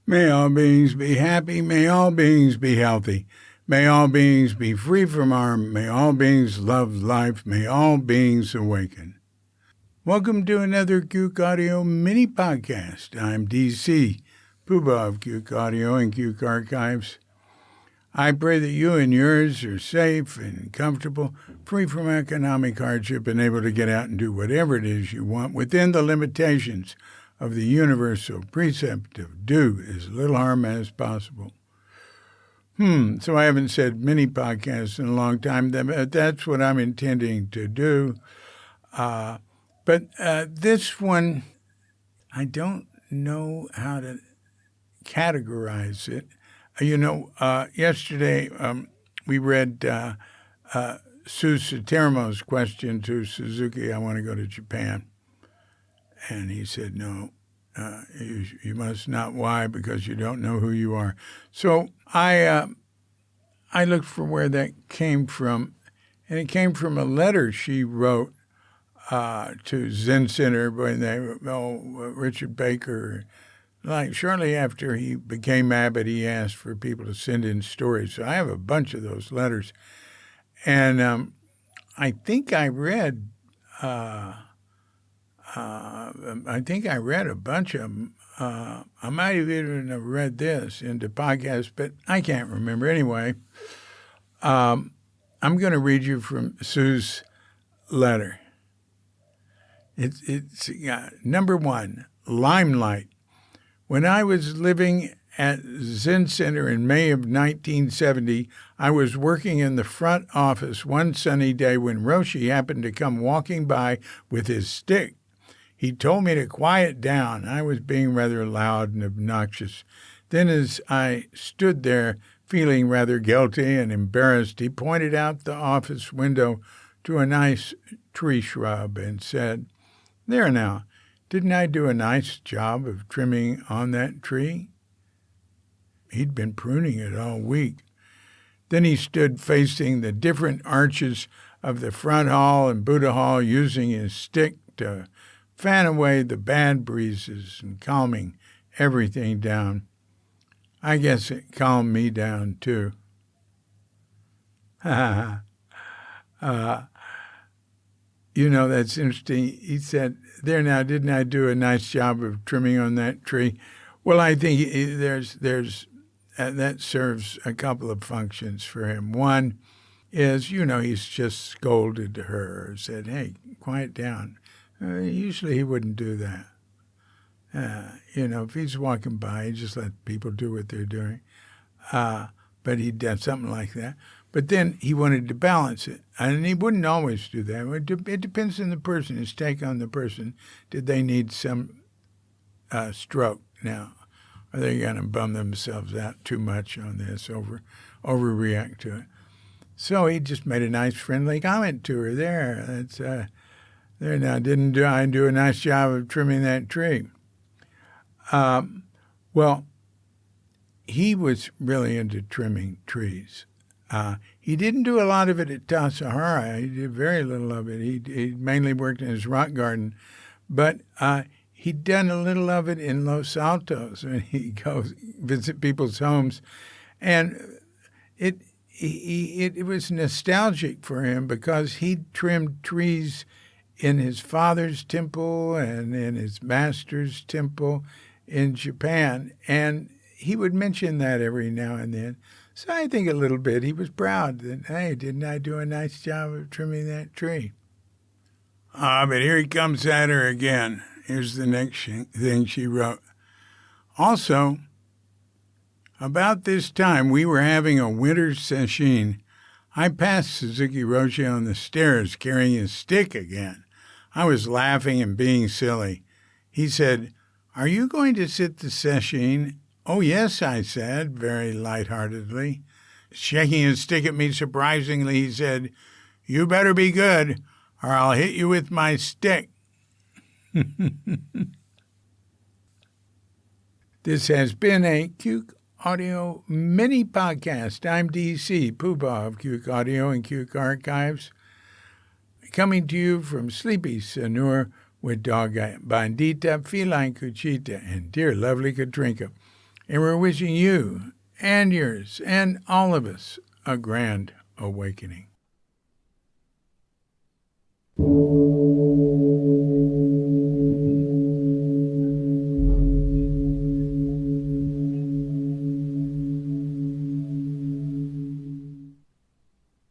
May all beings be happy. May all beings be healthy. May all beings be free from harm. May all beings love life. May all beings awaken. Welcome to another Cuke Audio mini podcast. I'm DC, Poobah of Cuke Audio and Cuke Archives. I pray that you and yours are safe and comfortable, free from economic hardship, and able to get out and do whatever it is you want within the limitations of the universal precept of do as little harm as possible. So I haven't said mini podcasts in a long time. That's what I'm intending to do. But this one, I don't know how to categorize it. Yesterday we read Sue Satermo's question to Suzuki, I want to go to Japan. And he said, no, you must not. Why? Because you don't know who you are. So I looked for where that came from, and it came from a letter she wrote to Zen Center when Richard Baker. Like shortly after he became abbot, he asked for people to send in stories. So I have a bunch of those letters, and I think I read. I think I read a bunch of them. I might have even have read this into podcasts, but I can't remember. Anyway, I'm going to read you from Sue's letter. It's number one, Limelight. When I was living at Zen Center in May of 1970, I was working in the front office one sunny day when Roshi happened to come walking by with his stick. He told me to quiet down. I was being rather loud and obnoxious. Then as I stood there feeling rather guilty and embarrassed, he pointed out the office window to a nice tree shrub and said, "There now, didn't I do a nice job of trimming on that tree?" He'd been pruning it all week. Then he stood facing the different arches of the front hall and Buddha hall, using his stick to fan away the bad breezes and calming everything down. I guess it calmed me down, too. That's interesting. He said, "There now, didn't I do a nice job of trimming on that tree?" Well, I think that serves a couple of functions for him. One is, he's just scolded her or said, "Hey, quiet down." Usually he wouldn't do that. If he's walking by, he just let people do what they're doing. But he'd done something like that. But then he wanted to balance it. And he wouldn't always do that. It depends on the person, his take on the person. Did they need some stroke now? Are they going to bum themselves out too much on this, overreact to it? So he just made a nice, friendly comment to her there. That's there now, didn't I do a nice job of trimming that tree? Well, he was really into trimming trees. He didn't do a lot of it at Tassajara. He did very little of it. He mainly worked in his rock garden. But he'd done a little of it in Los Altos when he goes visit people's homes. And it was nostalgic for him because he'd trimmed trees in his father's temple and in his master's temple in Japan. And he would mention that every now and then. So I think a little bit he was proud that, hey, didn't I do a nice job of trimming that tree? But here he comes at her again. Here's the next thing she wrote. Also, about this time, we were having a winter sesshin. I passed Suzuki Roshi on the stairs carrying his stick again. I was laughing and being silly. He said, "Are you going to sit the sesshin?" "Oh, yes," I said, very lightheartedly. Shaking his stick at me surprisingly, he said, "You better be good, or I'll hit you with my stick." This has been a Cuke Audio mini podcast. I'm DC, Poobah of Cuke Audio and Cuke Archives, coming to you from sleepy Sanur with dog Bandita, feline Cuchita, and dear lovely Katrinka. And we're wishing you and yours and all of us a grand awakening.